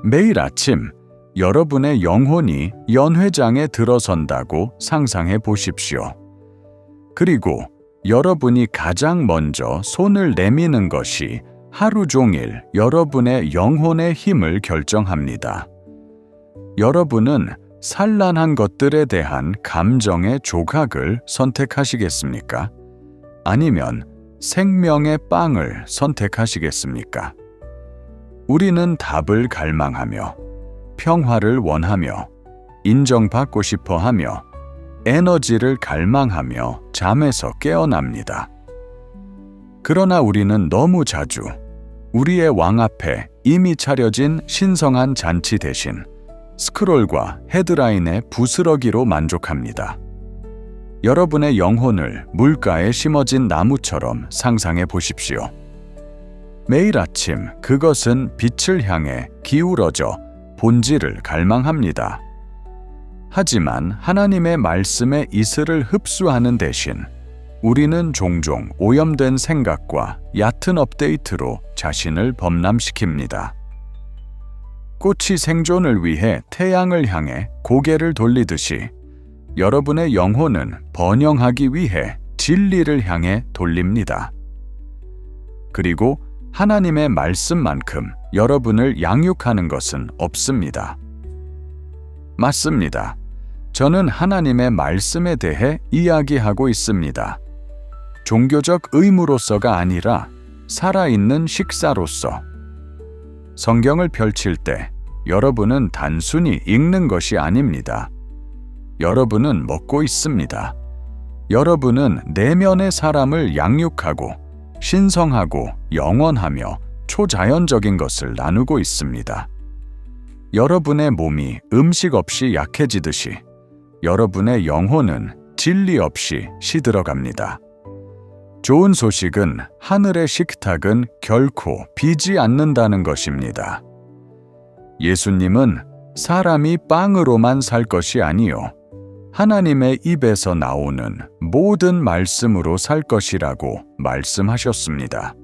매일 아침 여러분의 영혼이 연회장에 들어선다고 상상해 보십시오. 그리고 여러분이 가장 먼저 손을 내미는 것이 하루 종일 여러분의 영혼의 힘을 결정합니다. 여러분은 산란한 것들에 대한 감정의 조각을 선택하시겠습니까? 아니면 생명의 빵을 선택하시겠습니까? 우리는 답을 갈망하며, 평화를 원하며, 인정받고 싶어 하며, 에너지를 갈망하며 잠에서 깨어납니다. 그러나 우리는 너무 자주 우리의 왕 앞에 이미 차려진 신성한 잔치 대신 스크롤과 헤드라인의 부스러기로 만족합니다. 여러분의 영혼을 물가에 심어진 나무처럼 상상해 보십시오. 매일 아침 그것은 빛을 향해 기울어져 본질을 갈망합니다. 하지만 하나님의 말씀의 이슬을 흡수하는 대신 우리는 종종 오염된 생각과 얕은 업데이트로 자신을 범람시킵니다. 꽃이 생존을 위해 태양을 향해 고개를 돌리듯이 여러분의 영혼은 번영하기 위해 진리를 향해 돌립니다. 그리고 하나님의 말씀만큼 여러분을 양육하는 것은 없습니다. 맞습니다. 저는 하나님의 말씀에 대해 이야기하고 있습니다. 종교적 의무로서가 아니라 살아있는 식사로서. 성경을 펼칠 때 여러분은 단순히 읽는 것이 아닙니다. 여러분은 먹고 있습니다. 여러분은 내면의 사람을 양육하고 신성하고 영원하며 초자연적인 것을 나누고 있습니다. 여러분의 몸이 음식 없이 약해지듯이 여러분의 영혼은 진리 없이 시들어갑니다. 좋은 소식은 하늘의 식탁은 결코 비지 않는다는 것입니다. 예수님은 사람이 빵으로만 살 것이 아니요 하나님의 입에서 나오는 모든 말씀으로 살 것이라고 말씀하셨습니다.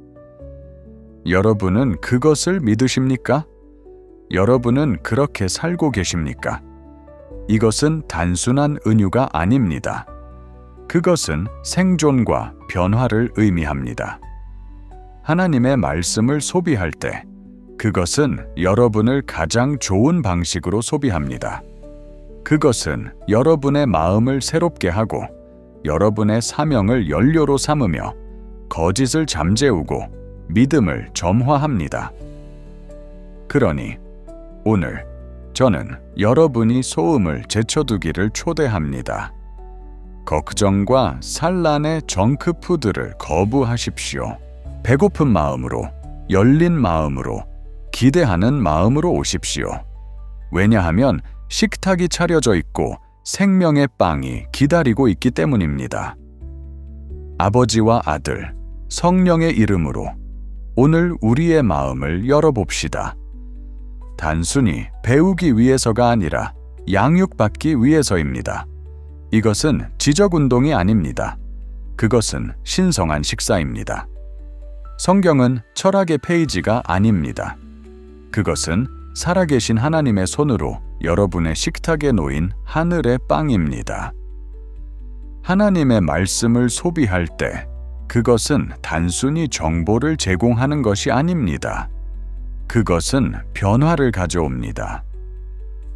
여러분은 그것을 믿으십니까? 여러분은 그렇게 살고 계십니까? 이것은 단순한 은유가 아닙니다. 그것은 생존과 변화를 의미합니다. 하나님의 말씀을 소비할 때 그것은 여러분을 가장 좋은 방식으로 소비합니다. 그것은 여러분의 마음을 새롭게 하고 여러분의 사명을 연료로 삼으며 거짓을 잠재우고 믿음을 점화합니다. 그러니 오늘 저는 여러분이 소음을 제쳐두기를 초대합니다. 걱정과 산란의 정크푸드를 거부하십시오. 배고픈 마음으로, 열린 마음으로, 기대하는 마음으로 오십시오. 왜냐하면 식탁이 차려져 있고 생명의 빵이 기다리고 있기 때문입니다. 아버지와 아들, 성령의 이름으로 오늘 우리의 마음을 열어봅시다. 단순히 배우기 위해서가 아니라 양육받기 위해서입니다. 이것은 지적운동이 아닙니다. 그것은 신성한 식사입니다. 성경은 철학의 페이지가 아닙니다. 그것은 살아계신 하나님의 손으로 여러분의 식탁에 놓인 하늘의 빵입니다. 하나님의 말씀을 소비할 때 그것은 단순히 정보를 제공하는 것이 아닙니다. 그것은 변화를 가져옵니다.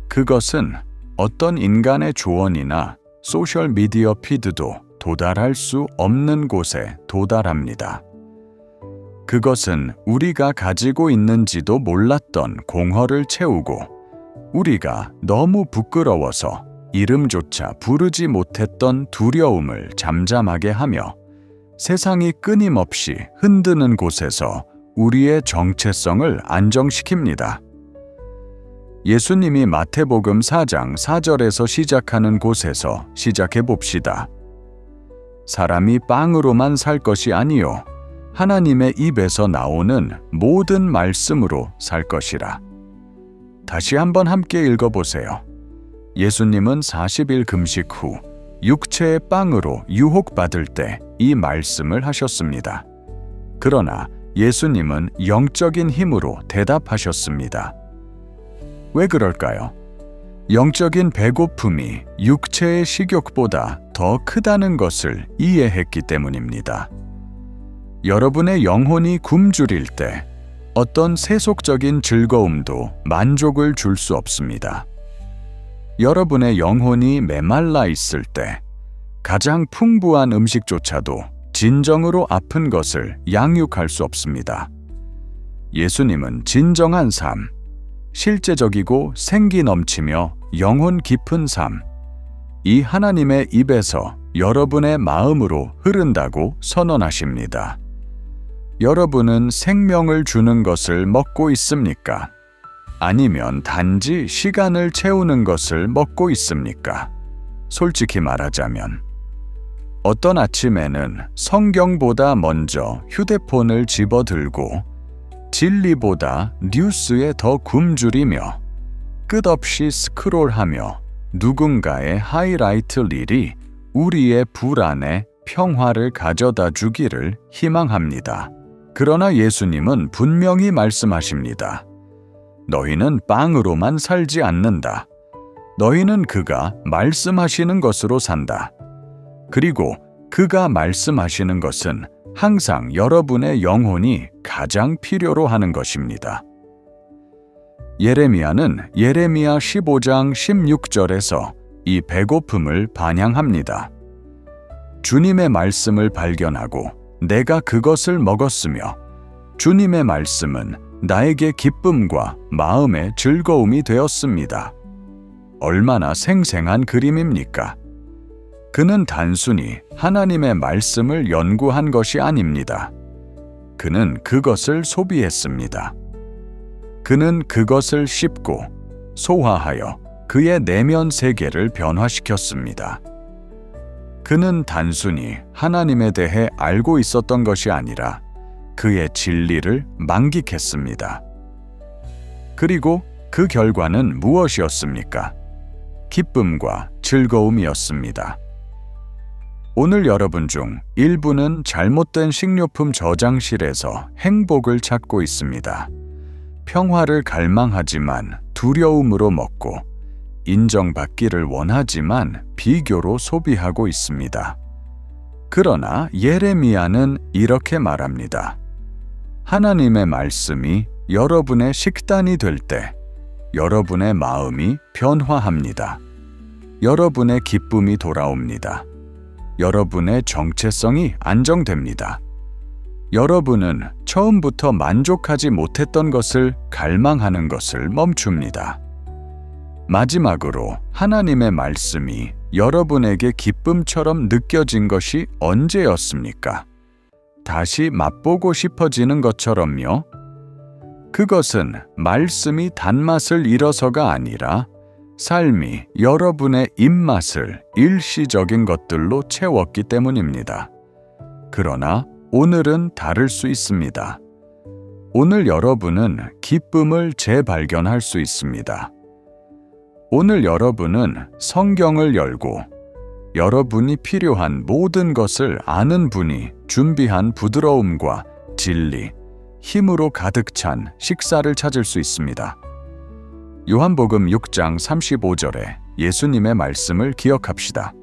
그것은 어떤 인간의 조언이나 소셜미디어 피드도 도달할 수 없는 곳에 도달합니다. 그것은 우리가 가지고 있는지도 몰랐던 공허를 채우고 우리가 너무 부끄러워서 이름조차 부르지 못했던 두려움을 잠잠하게 하며 세상이 끊임없이 흔드는 곳에서 우리의 정체성을 안정시킵니다. 예수님이 마태복음 4장 4절에서 시작하는 곳에서 시작해 봅시다. 사람이 빵으로만 살 것이 아니요 하나님의 입에서 나오는 모든 말씀으로 살 것이라. 다시 한번 함께 읽어보세요. 예수님은 40일 금식 후 육체의 빵으로 유혹받을 때 이 말씀을 하셨습니다. 그러나 예수님은 영적인 힘으로 대답하셨습니다. 왜 그럴까요? 영적인 배고픔이 육체의 식욕보다 더 크다는 것을 이해했기 때문입니다. 여러분의 영혼이 굶주릴 때 어떤 세속적인 즐거움도 만족을 줄 수 없습니다. 여러분의 영혼이 메말라 있을 때 가장 풍부한 음식조차도 진정으로 아픈 것을 양육할 수 없습니다. 예수님은 진정한 삶, 실제적이고 생기 넘치며 영혼 깊은 삶, 이 하나님의 입에서 여러분의 마음으로 흐른다고 선언하십니다. 여러분은 생명을 주는 것을 먹고 있습니까? 아니면 단지 시간을 채우는 것을 먹고 있습니까? 솔직히 말하자면, 어떤 아침에는 성경보다 먼저 휴대폰을 집어들고 진리보다 뉴스에 더 굶주리며 끝없이 스크롤하며 누군가의 하이라이트 릴이 우리의 불안에 평화를 가져다 주기를 희망합니다. 그러나 예수님은 분명히 말씀하십니다. 너희는 빵으로만 살지 않는다. 너희는 그가 말씀하시는 것으로 산다. 그리고 그가 말씀하시는 것은 항상 여러분의 영혼이 가장 필요로 하는 것입니다. 예레미야는 예레미야 15장 16절에서 이 배고픔을 반향합니다. 주님의 말씀을 발견하고 내가 그것을 먹었으며 주님의 말씀은 나에게 기쁨과 마음의 즐거움이 되었습니다. 얼마나 생생한 그림입니까? 그는 단순히 하나님의 말씀을 연구한 것이 아닙니다. 그는 그것을 소비했습니다. 그는 그것을 씹고 소화하여 그의 내면 세계를 변화시켰습니다. 그는 단순히 하나님에 대해 알고 있었던 것이 아니라 그의 진리를 만끽했습니다. 그리고 그 결과는 무엇이었습니까? 기쁨과 즐거움이었습니다. 오늘 여러분 중 일부는 잘못된 식료품 저장실에서 행복을 찾고 있습니다. 평화를 갈망하지만 두려움으로 먹고 인정받기를 원하지만 비교로 소비하고 있습니다. 그러나 예레미야는 이렇게 말합니다. 하나님의 말씀이 여러분의 식단이 될 때 여러분의 마음이 변화합니다. 여러분의 기쁨이 돌아옵니다. 여러분의 정체성이 안정됩니다. 여러분은 처음부터 만족하지 못했던 것을 갈망하는 것을 멈춥니다. 마지막으로 하나님의 말씀이 여러분에게 기쁨처럼 느껴진 것이 언제였습니까? 다시 맛보고 싶어지는 것처럼요? 그것은 말씀이 단맛을 잃어서가 아니라 삶이 여러분의 입맛을 일시적인 것들로 채웠기 때문입니다. 그러나 오늘은 다를 수 있습니다. 오늘 여러분은 기쁨을 재발견할 수 있습니다. 오늘 여러분은 성경을 열고 여러분이 필요한 모든 것을 아는 분이 준비한 부드러움과 진리, 힘으로 가득 찬 식사를 찾을 수 있습니다. 요한복음 6장 35절에 예수님의 말씀을 기억합시다.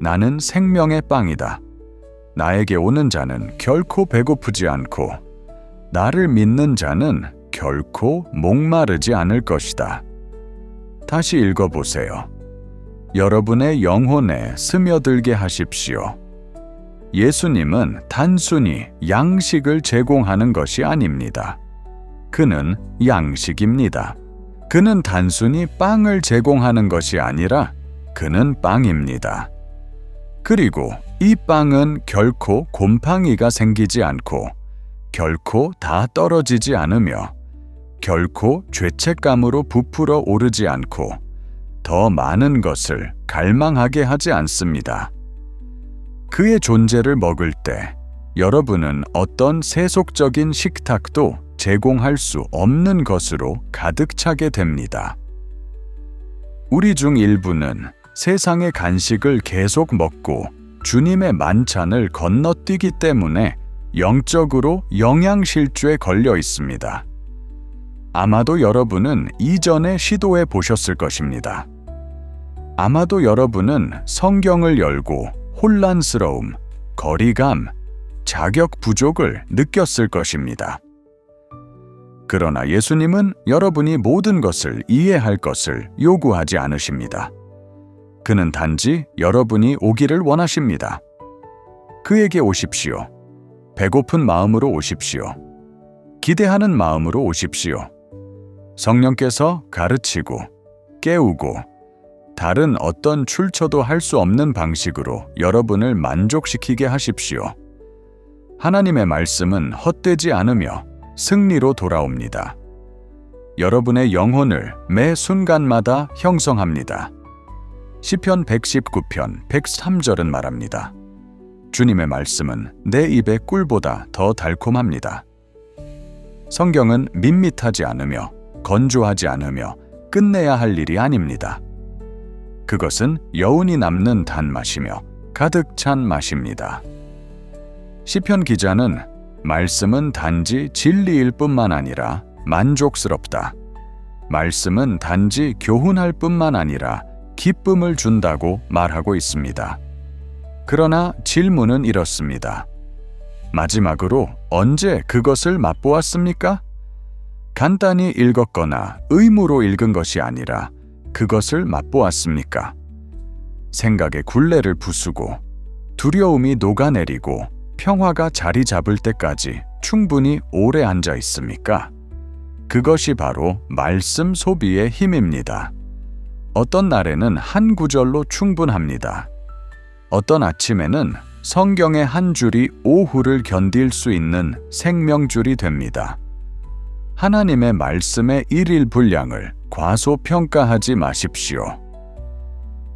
나는 생명의 빵이다. 나에게 오는 자는 결코 배고프지 않고 나를 믿는 자는 결코 목마르지 않을 것이다. 다시 읽어보세요. 여러분의 영혼에 스며들게 하십시오. 예수님은 단순히 양식을 제공하는 것이 아닙니다. 그는 양식입니다. 그는 단순히 빵을 제공하는 것이 아니라 그는 빵입니다. 그리고 이 빵은 결코 곰팡이가 생기지 않고 결코 다 떨어지지 않으며 결코 죄책감으로 부풀어 오르지 않고 더 많은 것을 갈망하게 하지 않습니다. 그의 존재를 먹을 때 여러분은 어떤 세속적인 식탁도 제공할 수 없는 것으로 가득 차게 됩니다. 우리 중 일부는 세상의 간식을 계속 먹고 주님의 만찬을 건너뛰기 때문에 영적으로 영양실조에 걸려 있습니다. 아마도 여러분은 이전에 시도해 보셨을 것입니다. 아마도 여러분은 성경을 열고 혼란스러움, 거리감, 자격 부족을 느꼈을 것입니다. 그러나 예수님은 여러분이 모든 것을 이해할 것을 요구하지 않으십니다. 그는 단지 여러분이 오기를 원하십니다. 그에게 오십시오. 배고픈 마음으로 오십시오. 기대하는 마음으로 오십시오. 성령께서 가르치고 깨우고 다른 어떤 출처도 할 수 없는 방식으로 여러분을 만족시키게 하십시오. 하나님의 말씀은 헛되지 않으며 승리로 돌아옵니다. 여러분의 영혼을 매 순간마다 형성합니다. 시편 119편 103절은 말합니다. 주님의 말씀은 내 입의 꿀보다 더 달콤합니다. 성경은 밋밋하지 않으며 건조하지 않으며 끝내야 할 일이 아닙니다. 그것은 여운이 남는 단맛이며 가득 찬 맛입니다. 시편 기자는 말씀은 단지 진리일 뿐만 아니라 만족스럽다. 말씀은 단지 교훈할 뿐만 아니라 기쁨을 준다고 말하고 있습니다. 그러나 질문은 이렇습니다. 마지막으로 언제 그것을 맛보았습니까? 간단히 읽었거나 의무로 읽은 것이 아니라 그것을 맛보았습니까? 생각의 굴레를 부수고 두려움이 녹아내리고 평화가 자리 잡을 때까지 충분히 오래 앉아 있습니까? 그것이 바로 말씀 소비의 힘입니다. 어떤 날에는 한 구절로 충분합니다. 어떤 아침에는 성경의 한 줄이 오후를 견딜 수 있는 생명줄이 됩니다. 하나님의 말씀의 일일 분량을 과소평가하지 마십시오.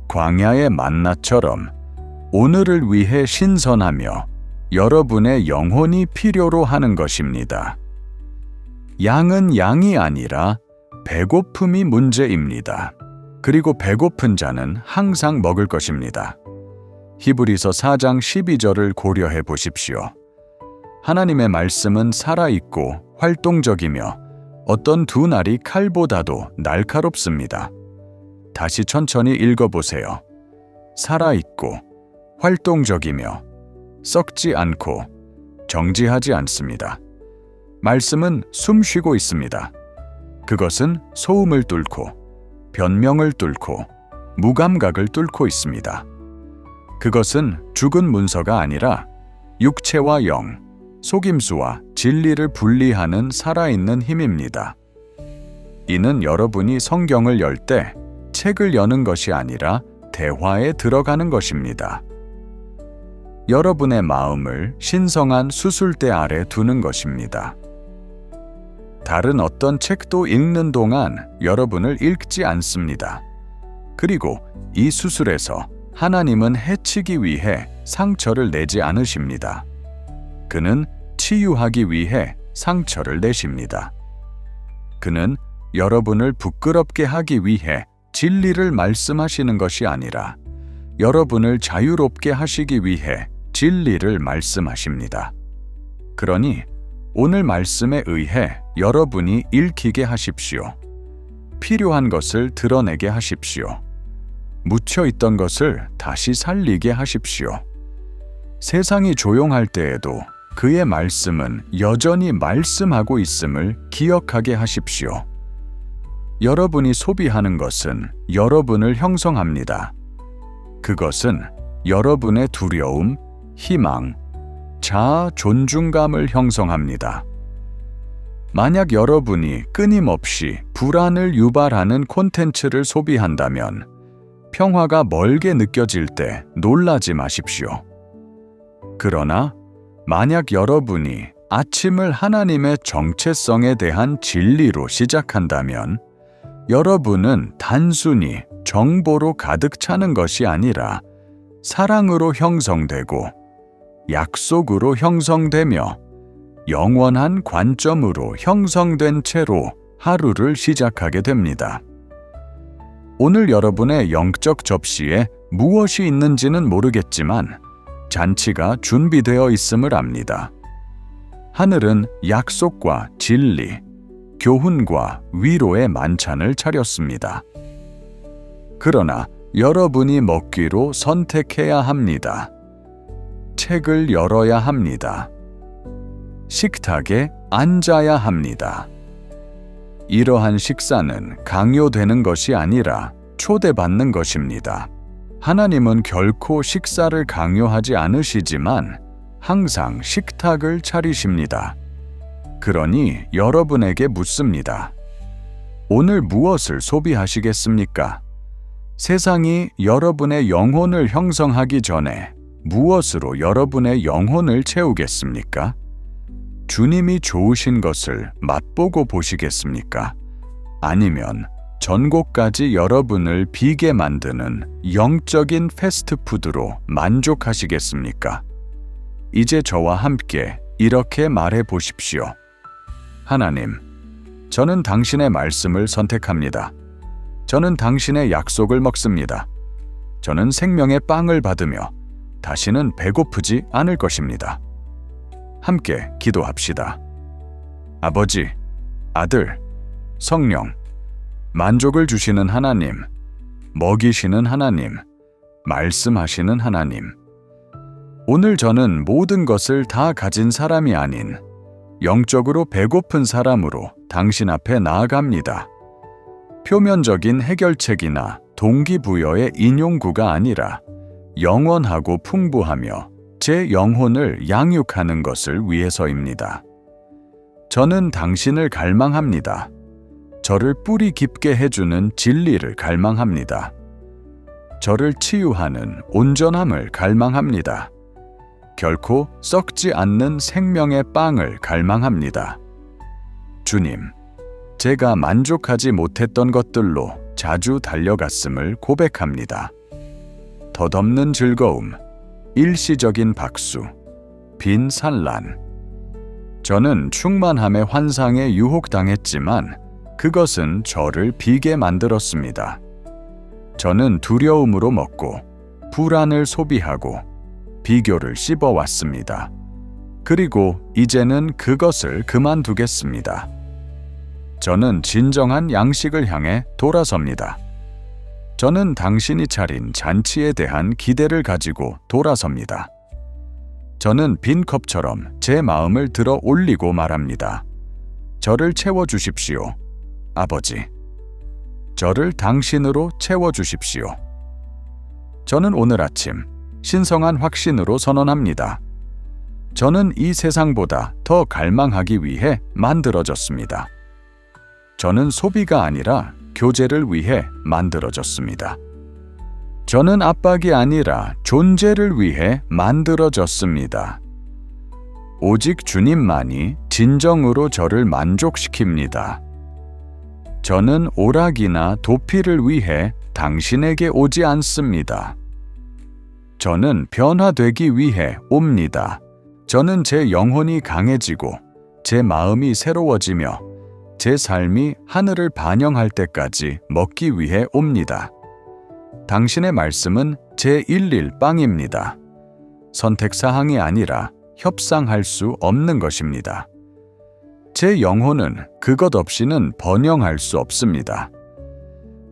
광야의 만나처럼 오늘을 위해 신선하며 여러분의 영혼이 필요로 하는 것입니다. 양은 양이 아니라 배고픔이 문제입니다. 그리고 배고픈 자는 항상 먹을 것입니다. 히브리서 4장 12절을 고려해 보십시오. 하나님의 말씀은 살아있고 활동적이며 어떤 두 날이 칼보다도 날카롭습니다. 다시 천천히 읽어보세요. 살아있고 활동적이며 썩지 않고 정지하지 않습니다. 말씀은 숨 쉬고 있습니다. 그것은 소음을 뚫고 변명을 뚫고 무감각을 뚫고 있습니다. 그것은 죽은 문서가 아니라 육체와 영, 속임수와 진리를 분리하는 살아있는 힘입니다. 이는 여러분이 성경을 열 때 책을 여는 것이 아니라 대화에 들어가는 것입니다. 여러분의 마음을 신성한 수술대 아래 두는 것입니다. 다른 어떤 책도 읽는 동안 여러분을 읽지 않습니다. 그리고 이 수술에서 하나님은 해치기 위해 상처를 내지 않으십니다. 그는 치유하기 위해 상처를 내십니다. 그는 여러분을 부끄럽게 하기 위해 진리를 말씀하시는 것이 아니라 여러분을 자유롭게 하시기 위해 진리를 말씀하십니다. 그러니 오늘 말씀에 의해 여러분이 읽히게 하십시오. 필요한 것을 드러내게 하십시오. 묻혀 있던 것을 다시 살리게 하십시오. 세상이 조용할 때에도 그의 말씀은 여전히 말씀하고 있음을 기억하게 하십시오. 여러분이 소비하는 것은 여러분을 형성합니다. 그것은 여러분의 두려움, 희망, 자아 존중감을 형성합니다. 만약 여러분이 끊임없이 불안을 유발하는 콘텐츠를 소비한다면 평화가 멀게 느껴질 때 놀라지 마십시오. 그러나 만약 여러분이 아침을 하나님의 정체성에 대한 진리로 시작한다면 여러분은 단순히 정보로 가득 차는 것이 아니라 사랑으로 형성되고 약속으로 형성되며 영원한 관점으로 형성된 채로 하루를 시작하게 됩니다. 오늘 여러분의 영적 접시에 무엇이 있는지는 모르겠지만 잔치가 준비되어 있음을 압니다. 하늘은 약속과 진리, 교훈과 위로의 만찬을 차렸습니다. 그러나 여러분이 먹기로 선택해야 합니다. 책을 열어야 합니다. 식탁에 앉아야 합니다. 이러한 식사는 강요되는 것이 아니라 초대받는 것입니다. 하나님은 결코 식사를 강요하지 않으시지만 항상 식탁을 차리십니다. 그러니 여러분에게 묻습니다. 오늘 무엇을 소비하시겠습니까? 세상이 여러분의 영혼을 형성하기 전에 무엇으로 여러분의 영혼을 채우겠습니까? 주님이 좋으신 것을 맛보고 보시겠습니까? 아니면 전곡까지 여러분을 비게 만드는 영적인 패스트푸드로 만족하시겠습니까? 이제 저와 함께 이렇게 말해 보십시오. 하나님, 저는 당신의 말씀을 선택합니다. 저는 당신의 약속을 먹습니다. 저는 생명의 빵을 받으며 다시는 배고프지 않을 것입니다. 함께 기도합시다. 아버지, 아들, 성령, 만족을 주시는 하나님, 먹이시는 하나님, 말씀하시는 하나님. 오늘 저는 모든 것을 다 가진 사람이 아닌 영적으로 배고픈 사람으로 당신 앞에 나아갑니다. 표면적인 해결책이나 동기부여의 인용구가 아니라 영원하고 풍부하며 제 영혼을 양육하는 것을 위해서입니다. 저는 당신을 갈망합니다. 저를 뿌리 깊게 해주는 진리를 갈망합니다. 저를 치유하는 온전함을 갈망합니다. 결코 썩지 않는 생명의 빵을 갈망합니다. 주님, 제가 만족하지 못했던 것들로 자주 달려갔음을 고백합니다. 덧없는 즐거움, 일시적인 박수, 빈 산란. 저는 충만함의 환상에 유혹당했지만 그것은 저를 비게 만들었습니다. 저는 두려움으로 먹고 불안을 소비하고 비교를 씹어왔습니다. 그리고 이제는 그것을 그만두겠습니다. 저는 진정한 양식을 향해 돌아섭니다. 저는 당신이 차린 잔치에 대한 기대를 가지고 돌아섭니다. 저는 빈 컵처럼 제 마음을 들어 올리고 말합니다. 저를 채워주십시오, 아버지. 저를 당신으로 채워주십시오. 저는 오늘 아침 신성한 확신으로 선언합니다. 저는 이 세상보다 더 갈망하기 위해 만들어졌습니다. 저는 소비가 아니라 교제를 위해 만들어졌습니다. 저는 압박이 아니라 존재를 위해 만들어졌습니다. 오직 주님만이 진정으로 저를 만족시킵니다. 저는 오락이나 도피를 위해 당신에게 오지 않습니다. 저는 변화되기 위해 옵니다. 저는 제 영혼이 강해지고 제 마음이 새로워지며 제 삶이 하늘을 반영할 때까지 먹기 위해 옵니다. 당신의 말씀은 제 일일 빵입니다. 선택사항이 아니라 협상할 수 없는 것입니다. 제 영혼은 그것 없이는 번영할 수 없습니다.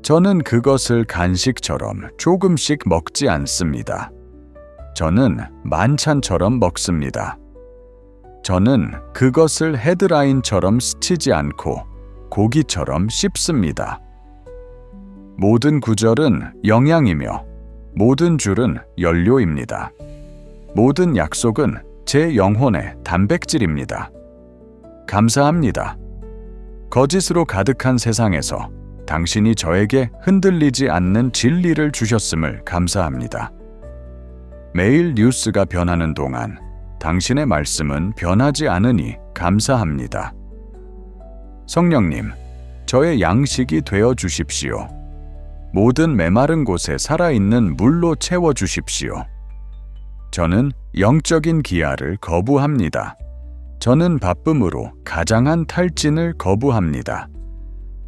저는 그것을 간식처럼 조금씩 먹지 않습니다. 저는 만찬처럼 먹습니다. 저는 그것을 헤드라인처럼 스치지 않고 고기처럼 씹습니다. 모든 구절은 영양이며 모든 줄은 연료입니다. 모든 약속은 제 영혼의 단백질입니다. 감사합니다. 거짓으로 가득한 세상에서 당신이 저에게 흔들리지 않는 진리를 주셨음을 감사합니다. 매일 뉴스가 변하는 동안 당신의 말씀은 변하지 않으니 감사합니다. 성령님, 저의 양식이 되어 주십시오. 모든 메마른 곳에 살아있는 물로 채워 주십시오. 저는 영적인 기아를 거부합니다. 저는 바쁨으로 가장한 탈진을 거부합니다.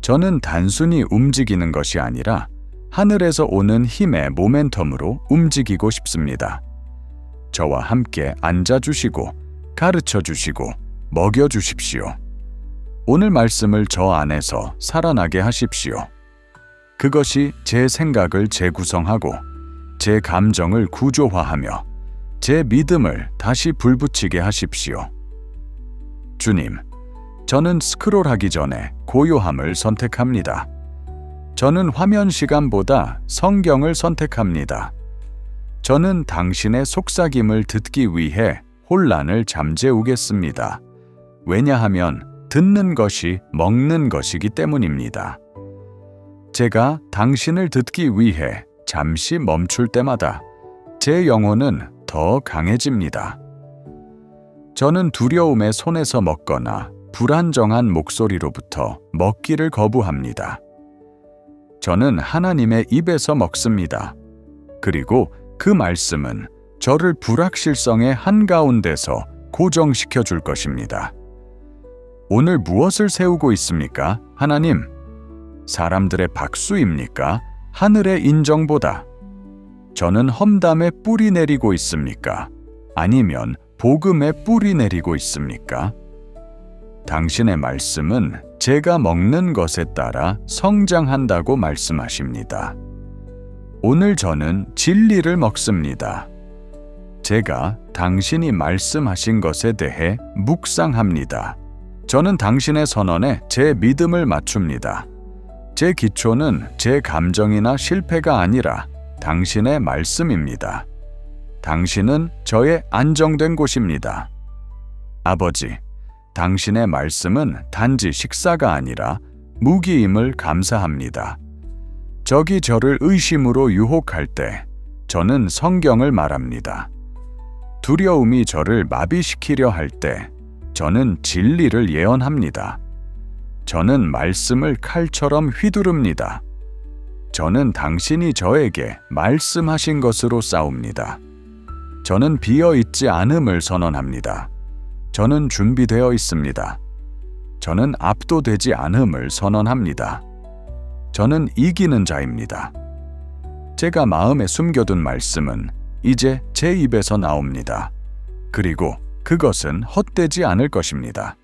저는 단순히 움직이는 것이 아니라 하늘에서 오는 힘의 모멘텀으로 움직이고 싶습니다. 저와 함께 앉아주시고 가르쳐 주시고 먹여 주십시오. 오늘 말씀을 저 안에서 살아나게 하십시오. 그것이 제 생각을 재구성하고 제 감정을 구조화하며 제 믿음을 다시 불붙이게 하십시오. 주님, 저는 스크롤하기 전에 고요함을 선택합니다. 저는 화면 시간보다 성경을 선택합니다. 저는 당신의 속삭임을 듣기 위해 혼란을 잠재우겠습니다. 왜냐하면 듣는 것이 먹는 것이기 때문입니다. 제가 당신을 듣기 위해 잠시 멈출 때마다 제 영혼은 더 강해집니다. 저는 두려움의 손에서 먹거나 불안정한 목소리로부터 먹기를 거부합니다. 저는 하나님의 입에서 먹습니다. 그리고 그 말씀은 저를 불확실성의 한가운데서 고정시켜 줄 것입니다. 오늘 무엇을 세우고 있습니까, 하나님? 사람들의 박수입니까? 하늘의 인정보다? 저는 험담에 뿌리 내리고 있습니까? 아니면 복음에 뿌리 내리고 있습니까? 당신의 말씀은 제가 먹는 것에 따라 성장한다고 말씀하십니다. 오늘 저는 진리를 먹습니다. 제가 당신이 말씀하신 것에 대해 묵상합니다. 저는 당신의 선언에 제 믿음을 맞춥니다. 제 기초는 제 감정이나 실패가 아니라 당신의 말씀입니다. 당신은 저의 안정된 곳입니다. 아버지, 당신의 말씀은 단지 식사가 아니라 무기임을 감사합니다. 적이 저를 의심으로 유혹할 때 저는 성경을 말합니다. 두려움이 저를 마비시키려 할 때 저는 진리를 예언합니다. 저는 말씀을 칼처럼 휘두릅니다. 저는 당신이 저에게 말씀하신 것으로 싸웁니다. 저는 비어있지 않음을 선언합니다. 저는 준비되어 있습니다. 저는 압도되지 않음을 선언합니다. 저는 이기는 자입니다. 제가 마음에 숨겨둔 말씀은 이제 제 입에서 나옵니다. 그리고 그것은 헛되지 않을 것입니다.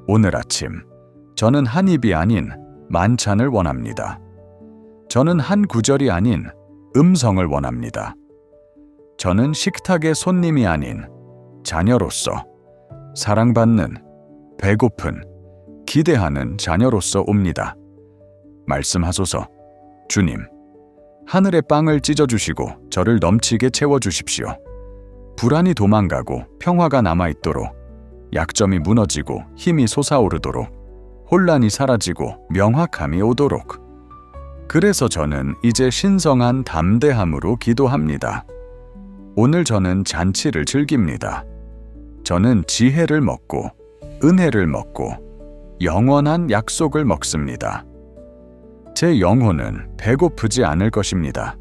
오늘 아침, 저는 한 입이 아닌 만찬을 원합니다. 저는 한 구절이 아닌 음성을 원합니다. 저는 식탁의 손님이 아닌 자녀로서 사랑받는, 배고픈, 기대하는 자녀로서 옵니다. 말씀하소서. 주님, 하늘의 빵을 찢어주시고 저를 넘치게 채워주십시오. 불안이 도망가고 평화가 남아있도록, 약점이 무너지고 힘이 솟아오르도록, 혼란이 사라지고 명확함이 오도록. 그래서 저는 이제 신성한 담대함으로 기도합니다. 오늘 저는 잔치를 즐깁니다. 저는 지혜를 먹고 은혜를 먹고 영원한 약속을 먹습니다. 제 영혼은 배고프지 않을 것입니다.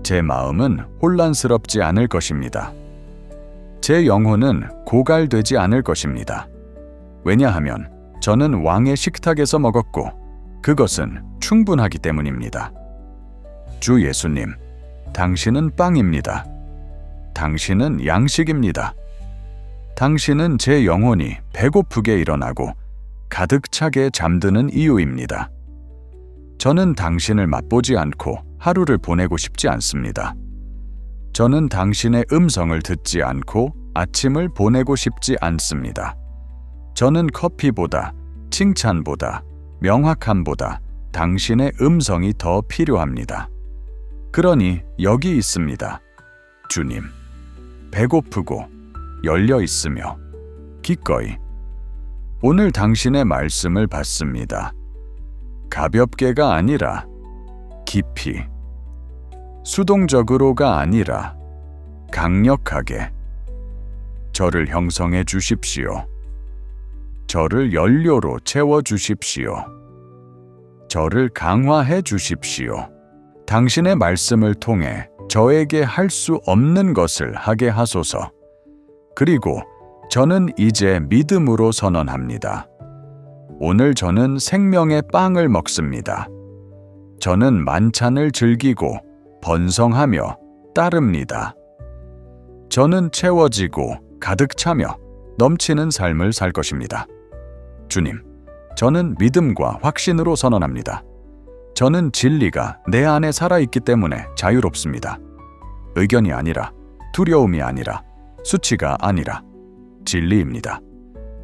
제 마음은 혼란스럽지 않을 것입니다. 제 영혼은 고갈되지 않을 것입니다. 왜냐하면 저는 왕의 식탁에서 먹었고 그것은 충분하기 때문입니다. 주 예수님, 당신은 빵입니다. 당신은 양식입니다. 당신은 제 영혼이 배고프게 일어나고 가득 차게 잠드는 이유입니다. 저는 당신을 맛보지 않고 하루를 보내고 싶지 않습니다. 저는 당신의 음성을 듣지 않고 아침을 보내고 싶지 않습니다. 저는 커피보다, 칭찬보다, 명확함보다 당신의 음성이 더 필요합니다. 그러니 여기 있습니다. 주님, 배고프고 열려 있으며 기꺼이 오늘 당신의 말씀을 받습니다. 가볍게가 아니라 깊이, 수동적으로가 아니라 강력하게 저를 형성해 주십시오. 저를 연료로 채워 주십시오. 저를 강화해 주십시오. 당신의 말씀을 통해 저에게 할 수 없는 것을 하게 하소서. 그리고 저는 이제 믿음으로 선언합니다. 오늘 저는 생명의 빵을 먹습니다. 저는 만찬을 즐기고 번성하며 따릅니다. 저는 채워지고 가득 차며 넘치는 삶을 살 것입니다. 주님, 저는 믿음과 확신으로 선언합니다. 저는 진리가 내 안에 살아있기 때문에 자유롭습니다. 의견이 아니라, 두려움이 아니라, 수치가 아니라 진리입니다.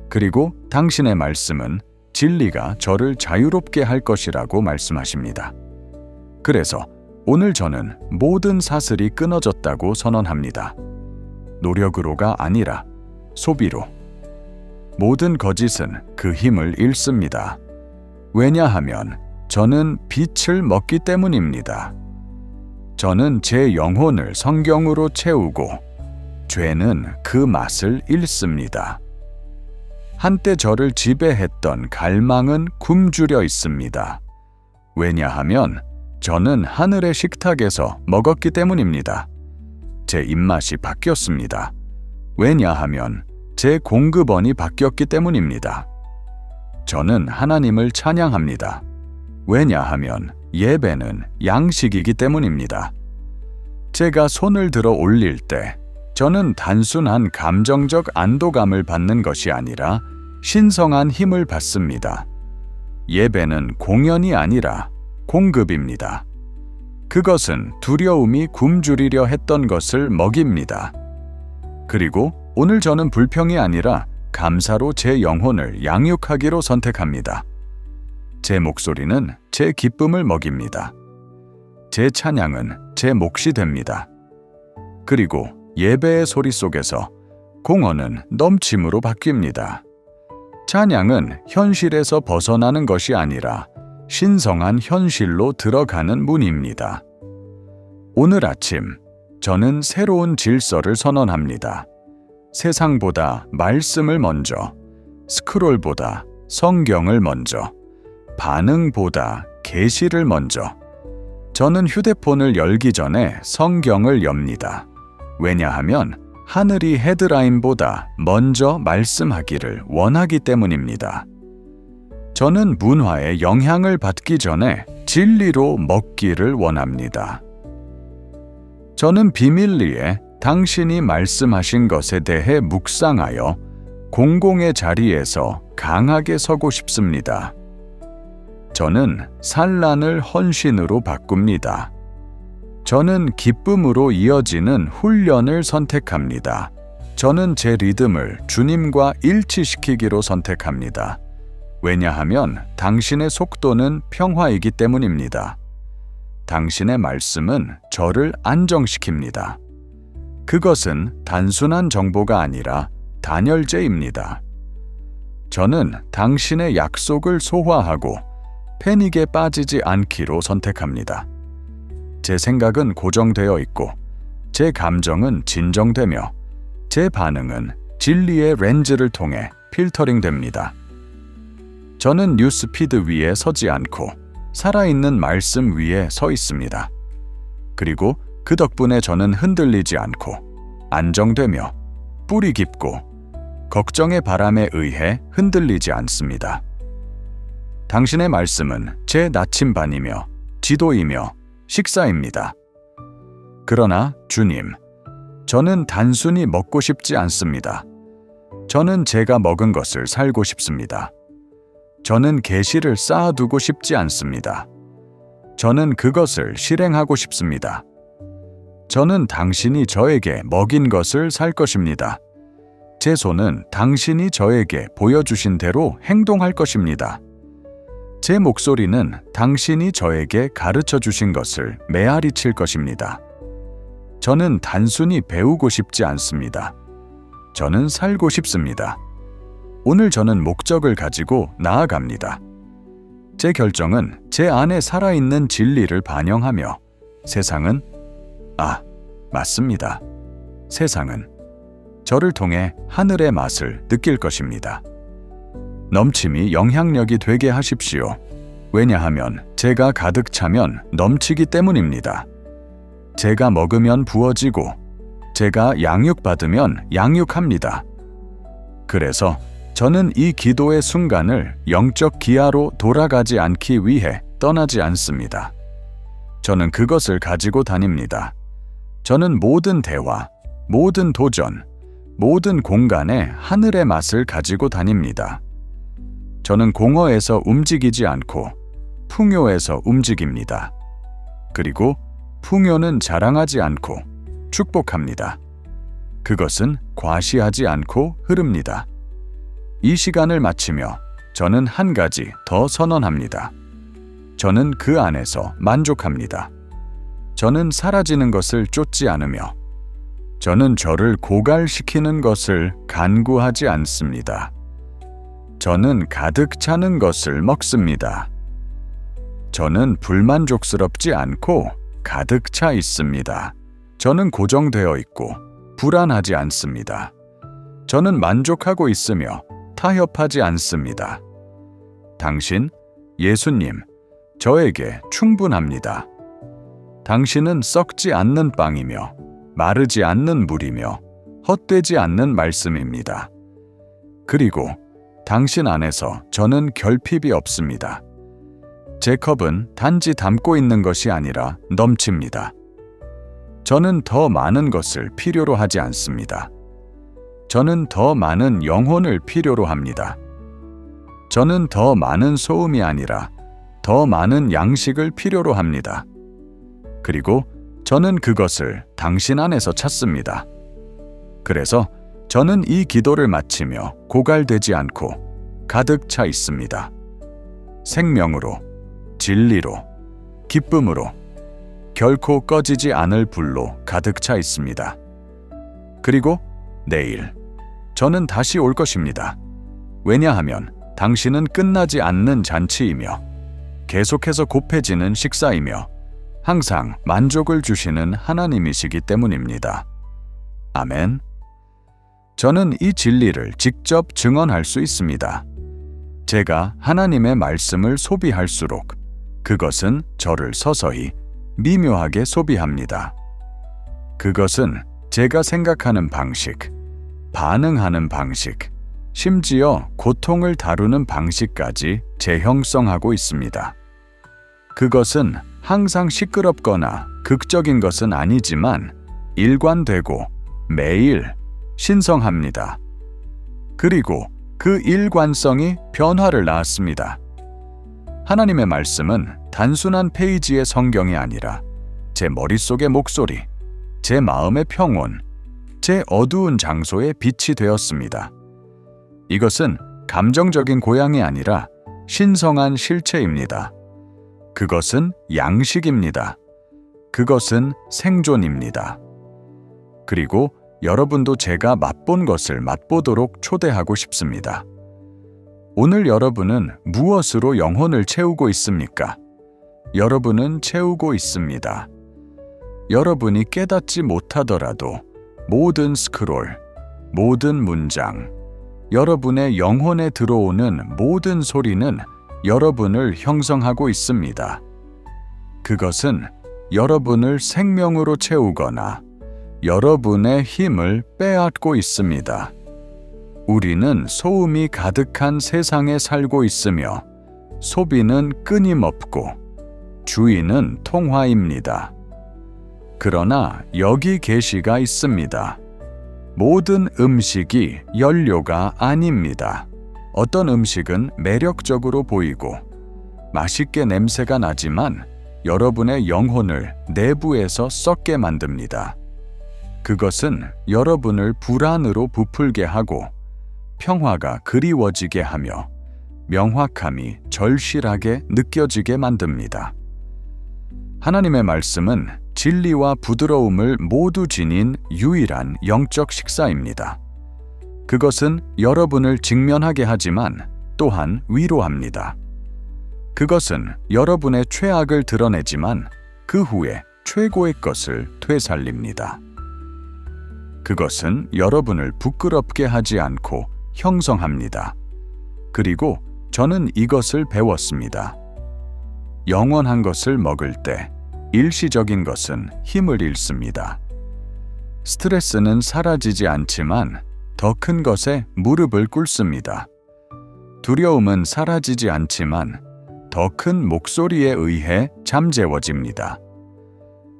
그리고 당신의 말씀은 진리가 저를 자유롭게 할 것이라고 말씀하십니다. 그래서 오늘 저는 모든 사슬이 끊어졌다고 선언합니다. 노력으로가 아니라 소비로. 모든 거짓은 그 힘을 잃습니다. 왜냐하면 저는 빛을 먹기 때문입니다. 저는 제 영혼을 성경으로 채우고 죄는 그 맛을 잃습니다. 한때 저를 지배했던 갈망은 굶주려 있습니다. 왜냐하면 저는 하늘의 식탁에서 먹었기 때문입니다. 제 입맛이 바뀌었습니다. 왜냐하면 제 공급원이 바뀌었기 때문입니다. 저는 하나님을 찬양합니다. 왜냐하면 예배는 양식이기 때문입니다. 제가 손을 들어 올릴 때 저는 단순한 감정적 안도감을 받는 것이 아니라 신성한 힘을 받습니다. 예배는 공연이 아니라 공급입니다. 그것은 두려움이 굶주리려 했던 것을 먹입니다. 그리고 오늘 저는 불평이 아니라 감사로 제 영혼을 양육하기로 선택합니다. 제 목소리는 제 기쁨을 먹입니다. 제 찬양은 제 몫이 됩니다. 그리고 예배의 소리 속에서 공헌은 넘침으로 바뀝니다. 찬양은 현실에서 벗어나는 것이 아니라 신성한 현실로 들어가는 문입니다. 오늘 아침 저는 새로운 질서를 선언합니다. 세상보다 말씀을 먼저, 스크롤보다 성경을 먼저, 반응보다 계시를 먼저. 저는 휴대폰을 열기 전에 성경을 엽니다. 왜냐하면 하늘이 헤드라인보다 먼저 말씀하기를 원하기 때문입니다. 저는 문화의 영향을 받기 전에 진리로 먹기를 원합니다. 저는 비밀리에 당신이 말씀하신 것에 대해 묵상하여 공공의 자리에서 강하게 서고 싶습니다. 저는 산란을 헌신으로 바꿉니다. 저는 기쁨으로 이어지는 훈련을 선택합니다. 저는 제 리듬을 주님과 일치시키기로 선택합니다. 왜냐하면 당신의 속도는 평화이기 때문입니다. 당신의 말씀은 저를 안정시킵니다. 그것은 단순한 정보가 아니라 단열재입니다. 저는 당신의 약속을 소화하고 패닉에 빠지지 않기로 선택합니다. 제 생각은 고정되어 있고 제 감정은 진정되며 제 반응은 진리의 렌즈를 통해 필터링됩니다. 저는 뉴스피드 위에 서지 않고 살아있는 말씀 위에 서 있습니다. 그리고 그 덕분에 저는 흔들리지 않고 안정되며 뿌리 깊고 걱정의 바람에 의해 흔들리지 않습니다. 당신의 말씀은 제 나침반이며 지도이며 식사입니다. 그러나 주님, 저는 단순히 먹고 싶지 않습니다. 저는 제가 먹은 것을 살고 싶습니다. 저는 계시를 쌓아두고 싶지 않습니다. 저는 그것을 실행하고 싶습니다. 저는 당신이 저에게 먹인 것을 살 것입니다. 제 손은 당신이 저에게 보여주신 대로 행동할 것입니다. 제 목소리는 당신이 저에게 가르쳐 주신 것을 메아리 칠 것입니다. 저는 단순히 배우고 싶지 않습니다. 저는 살고 싶습니다. 오늘 저는 목적을 가지고 나아갑니다. 제 결정은 제 안에 살아있는 진리를 반영하며 세상은 맞습니다. 세상은 저를 통해 하늘의 맛을 느낄 것입니다. 넘침이 영향력이 되게 하십시오. 왜냐하면 제가 가득 차면 넘치기 때문입니다. 제가 먹으면 부어지고 제가 양육받으면 양육합니다. 그래서 저는 이 기도의 순간을 영적 기아로 돌아가지 않기 위해 떠나지 않습니다. 저는 그것을 가지고 다닙니다. 저는 모든 대화, 모든 도전, 모든 공간에 하늘의 맛을 가지고 다닙니다. 저는 공허에서 움직이지 않고 풍요에서 움직입니다. 그리고 풍요는 자랑하지 않고 축복합니다. 그것은 과시하지 않고 흐릅니다. 이 시간을 마치며 저는 한 가지 더 선언합니다. 저는 그 안에서 만족합니다. 저는 사라지는 것을 쫓지 않으며 저는 저를 고갈시키는 것을 간구하지 않습니다. 저는 가득 차는 것을 먹습니다. 저는 불만족스럽지 않고 가득 차 있습니다. 저는 고정되어 있고 불안하지 않습니다. 저는 만족하고 있으며 타협하지 않습니다. 당신, 예수님, 저에게 충분합니다. 당신은 썩지 않는 빵이며 마르지 않는 물이며 헛되지 않는 말씀입니다. 그리고 당신 안에서 저는 결핍이 없습니다. 제 컵은 단지 담고 있는 것이 아니라 넘칩니다. 저는 더 많은 것을 필요로 하지 않습니다. 저는 더 많은 영혼을 필요로 합니다. 저는 더 많은 소음이 아니라 더 많은 양식을 필요로 합니다. 그리고 저는 그것을 당신 안에서 찾습니다. 그래서 저는 이 기도를 마치며 고갈되지 않고 가득 차 있습니다. 생명으로, 진리로, 기쁨으로, 결코 꺼지지 않을 불로 가득 차 있습니다. 그리고 내일 저는 다시 올 것입니다. 왜냐하면 당신은 끝나지 않는 잔치이며 계속해서 곱해지는 식사이며 항상 만족을 주시는 하나님이시기 때문입니다. 아멘. 저는 이 진리를 직접 증언할 수 있습니다. 제가 하나님의 말씀을 소비할수록 그것은 저를 서서히 미묘하게 소비합니다. 그것은 제가 생각하는 방식, 반응하는 방식, 심지어 고통을 다루는 방식까지 재형성하고 있습니다. 그것은 항상 시끄럽거나 극적인 것은 아니지만 일관되고 매일 신성합니다. 그리고 그 일관성이 변화를 낳았습니다. 하나님의 말씀은 단순한 페이지의 성경이 아니라 제 머릿속의 목소리, 제 마음의 평온, 제 어두운 장소의 빛이 되었습니다. 이것은 감정적인 고향이 아니라 신성한 실체입니다. 그것은 양식입니다. 그것은 생존입니다. 그리고 여러분도 제가 맛본 것을 맛보도록 초대하고 싶습니다. 오늘 여러분은 무엇으로 영혼을 채우고 있습니까? 여러분은 채우고 있습니다. 여러분이 깨닫지 못하더라도 모든 스크롤, 모든 문장, 여러분의 영혼에 들어오는 모든 소리는 여러분을 형성하고 있습니다. 그것은 여러분을 생명으로 채우거나 여러분의 힘을 빼앗고 있습니다. 우리는 소음이 가득한 세상에 살고 있으며 소비는 끊임없고 주인은 통화입니다. 그러나 여기 계시가 있습니다. 모든 음식이 연료가 아닙니다. 어떤 음식은 매력적으로 보이고 맛있게 냄새가 나지만 여러분의 영혼을 내부에서 썩게 만듭니다. 그것은 여러분을 불안으로 부풀게 하고 평화가 그리워지게 하며 명확함이 절실하게 느껴지게 만듭니다. 하나님의 말씀은 진리와 부드러움을 모두 지닌 유일한 영적 식사입니다. 그것은 여러분을 직면하게 하지만 또한 위로합니다. 그것은 여러분의 최악을 드러내지만 그 후에 최고의 것을 되살립니다. 그것은 여러분을 부끄럽게 하지 않고 형성합니다. 그리고 저는 이것을 배웠습니다. 영원한 것을 먹을 때 일시적인 것은 힘을 잃습니다. 스트레스는 사라지지 않지만 더 큰 것에 무릎을 꿇습니다. 두려움은 사라지지 않지만 더 큰 목소리에 의해 잠재워집니다.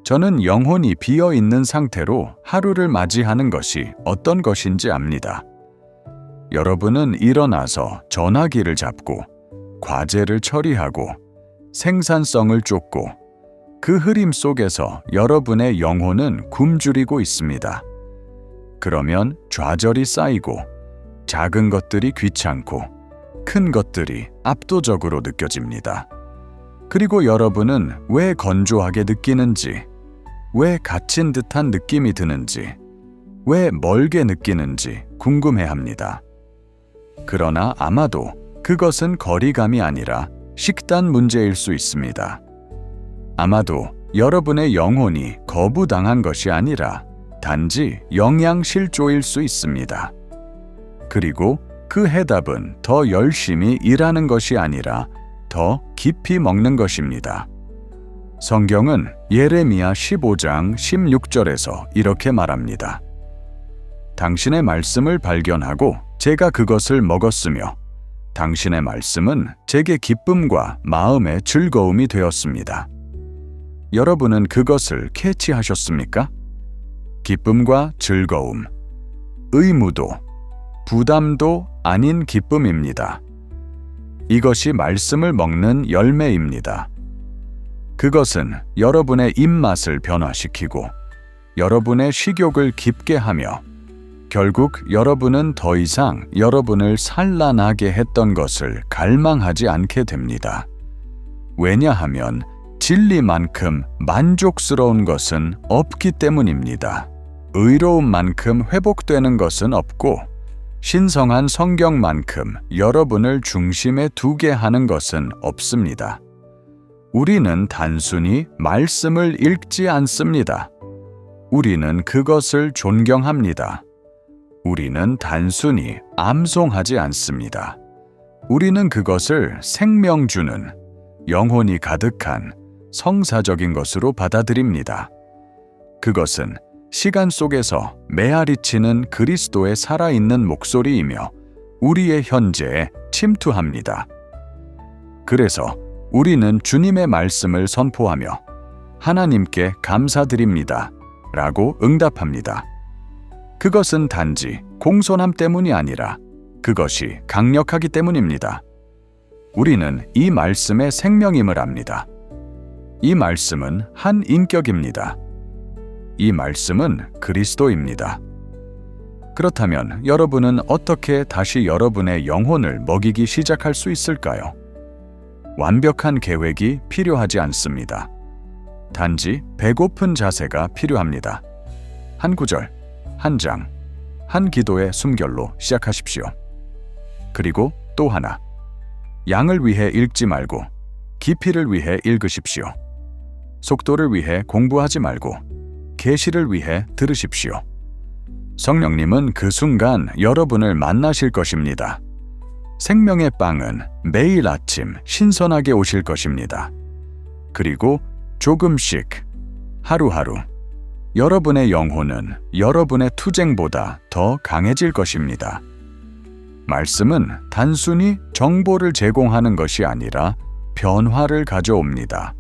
저는 영혼이 비어 있는 상태로 하루를 맞이하는 것이 어떤 것인지 압니다. 여러분은 일어나서 전화기를 잡고 과제를 처리하고 생산성을 쫓고 그 흐림 속에서 여러분의 영혼은 굶주리고 있습니다. 그러면 좌절이 쌓이고 작은 것들이 귀찮고 큰 것들이 압도적으로 느껴집니다. 그리고 여러분은 왜 건조하게 느끼는지, 왜 갇힌 듯한 느낌이 드는지, 왜 멀게 느끼는지 궁금해합니다. 그러나 아마도 그것은 거리감이 아니라 식단 문제일 수 있습니다. 아마도 여러분의 영혼이 거부당한 것이 아니라 단지 영양실조일 수 있습니다. 그리고 그 해답은 더 열심히 일하는 것이 아니라 더 깊이 먹는 것입니다. 성경은 예레미야 15장 16절에서 이렇게 말합니다. 당신의 말씀을 발견하고 제가 그것을 먹었으며 당신의 말씀은 제게 기쁨과 마음의 즐거움이 되었습니다. 여러분은 그것을 캐치하셨습니까? 기쁨과 즐거움, 의무도, 부담도 아닌 기쁨입니다. 이것이 말씀을 먹는 열매입니다. 그것은 여러분의 입맛을 변화시키고 여러분의 식욕을 깊게 하며 결국 여러분은 더 이상 여러분을 산란하게 했던 것을 갈망하지 않게 됩니다. 왜냐하면 진리만큼 만족스러운 것은 없기 때문입니다. 의로움만큼 회복되는 것은 없고 신성한 성경만큼 여러분을 중심에 두게 하는 것은 없습니다. 우리는 단순히 말씀을 읽지 않습니다. 우리는 그것을 존경합니다. 우리는 단순히 암송하지 않습니다. 우리는 그것을 생명 주는 영혼이 가득한 성사적인 것으로 받아들입니다. 그것은 시간 속에서 메아리치는 그리스도의 살아있는 목소리이며 우리의 현재에 침투합니다. 그래서 우리는 주님의 말씀을 선포하며 하나님께 감사드립니다 라고 응답합니다. 그것은 단지 공손함 때문이 아니라 그것이 강력하기 때문입니다. 우리는 이 말씀의 생명임을 압니다. 이 말씀은 한 인격입니다. 이 말씀은 그리스도입니다. 그렇다면 여러분은 어떻게 다시 여러분의 영혼을 먹이기 시작할 수 있을까요? 완벽한 계획이 필요하지 않습니다. 단지 배고픈 자세가 필요합니다. 한 구절, 한 장, 한 기도의 숨결로 시작하십시오. 그리고 또 하나, 양을 위해 읽지 말고 깊이를 위해 읽으십시오. 속도를 위해 공부하지 말고 계시를 위해 들으십시오. 성령님은 그 순간 여러분을 만나실 것입니다. 생명의 빵은 매일 아침 신선하게 오실 것입니다. 그리고 조금씩, 하루하루, 여러분의 영혼은 여러분의 투쟁보다 더 강해질 것입니다. 말씀은 단순히 정보를 제공하는 것이 아니라 변화를 가져옵니다.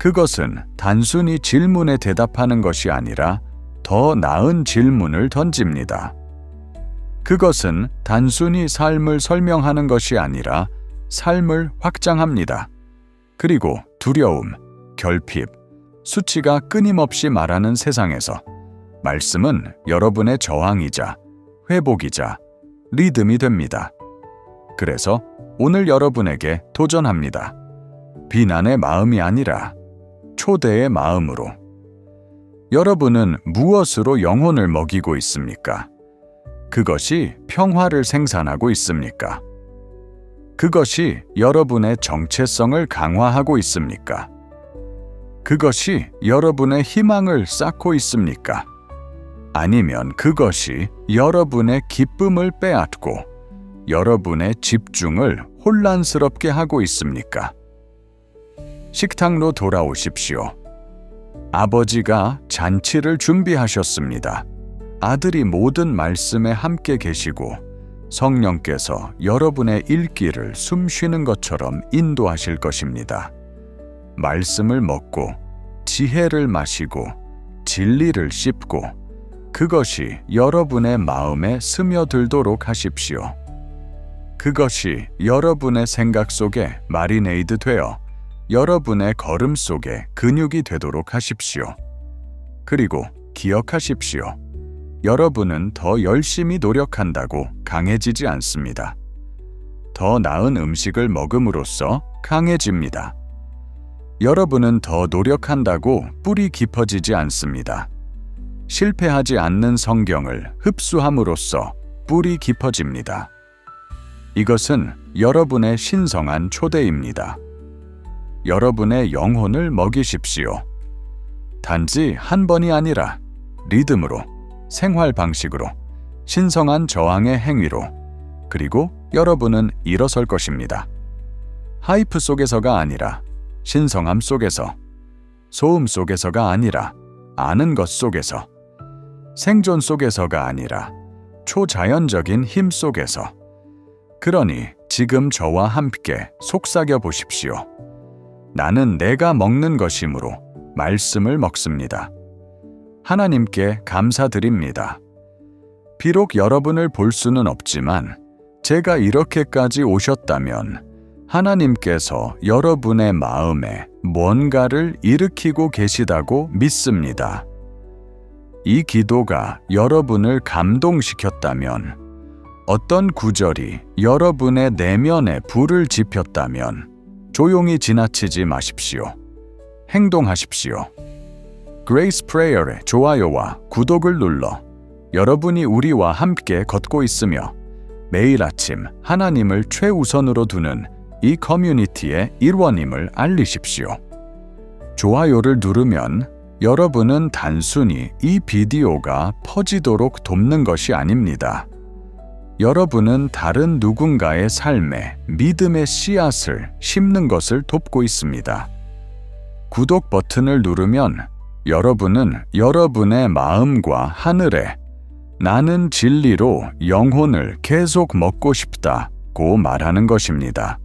그것은 단순히 질문에 대답하는 것이 아니라 더 나은 질문을 던집니다. 그것은 단순히 삶을 설명하는 것이 아니라 삶을 확장합니다. 그리고 두려움, 결핍, 수치가 끊임없이 말하는 세상에서 말씀은 여러분의 저항이자 회복이자 리듬이 됩니다. 그래서 오늘 여러분에게 도전합니다. 비난의 마음이 아니라 초대의 마음으로. 여러분은 무엇으로 영혼을 먹이고 있습니까? 그것이 평화를 생산하고 있습니까? 그것이 여러분의 정체성을 강화하고 있습니까? 그것이 여러분의 희망을 쌓고 있습니까? 아니면 그것이 여러분의 기쁨을 빼앗고 여러분의 집중을 혼란스럽게 하고 있습니까? 식탁로 돌아오십시오. 아버지가 잔치를 준비하셨습니다. 아들이 모든 말씀에 함께 계시고 성령께서 여러분의 일기를 숨쉬는 것처럼 인도하실 것입니다. 말씀을 먹고 지혜를 마시고 진리를 씹고 그것이 여러분의 마음에 스며들도록 하십시오. 그것이 여러분의 생각 속에 마리네이드 되어 여러분의 걸음 속에 근육이 되도록 하십시오. 그리고 기억하십시오. 여러분은 더 열심히 노력한다고 강해지지 않습니다. 더 나은 음식을 먹음으로써 강해집니다. 여러분은 더 노력한다고 뿔이 깊어지지 않습니다. 실패하지 않는 성경을 흡수함으로써 뿔이 깊어집니다. 이것은 여러분의 신성한 초대입니다. 여러분의 영혼을 먹이십시오. 단지 한 번이 아니라 리듬으로, 생활 방식으로, 신성한 저항의 행위로, 그리고 여러분은 일어설 것입니다. 하이프 속에서가 아니라 신성함 속에서, 소음 속에서가 아니라 아는 것 속에서, 생존 속에서가 아니라 초자연적인 힘 속에서. 그러니 지금 저와 함께 속삭여 보십시오. 나는 내가 먹는 것이므로 말씀을 먹습니다. 하나님께 감사드립니다. 비록 여러분을 볼 수는 없지만 제가 이렇게까지 오셨다면 하나님께서 여러분의 마음에 뭔가를 일으키고 계시다고 믿습니다. 이 기도가 여러분을 감동시켰다면, 어떤 구절이 여러분의 내면에 불을 지폈다면 조용히 지나치지 마십시오. 행동하십시오. 그레이스 프레이어의 좋아요와 구독을 눌러 여러분이 우리와 함께 걷고 있으며 매일 아침 하나님을 최우선으로 두는 이 커뮤니티의 일원임을 알리십시오. 좋아요를 누르면 여러분은 단순히 이 비디오가 퍼지도록 돕는 것이 아닙니다. 여러분은 다른 누군가의 삶에 믿음의 씨앗을 심는 것을 돕고 있습니다. 구독 버튼을 누르면 여러분은 여러분의 마음과 하늘에 나는 진리로 영혼을 계속 먹고 싶다고 말하는 것입니다.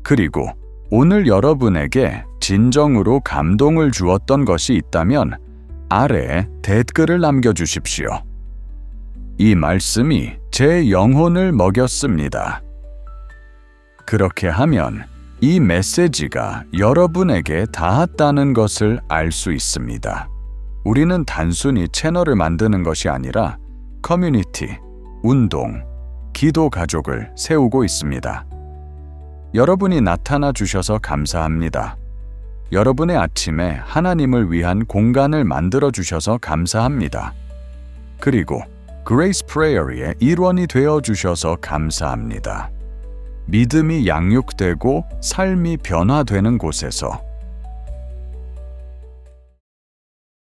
그리고 오늘 여러분에게 진정으로 감동을 주었던 것이 있다면 아래에 댓글을 남겨주십시오. 이 말씀이 제 영혼을 먹였습니다. 그렇게 하면 이 메시지가 여러분에게 닿았다는 것을 알 수 있습니다. 우리는 단순히 채널을 만드는 것이 아니라 커뮤니티, 운동, 기도 가족을 세우고 있습니다. 여러분이 나타나 주셔서 감사합니다. 여러분의 아침에 하나님을 위한 공간을 만들어 주셔서 감사합니다. 그리고 그레이스 프레이어의 일원이 되어 주셔서 감사합니다. 믿음이 양육되고 삶이 변화되는 곳에서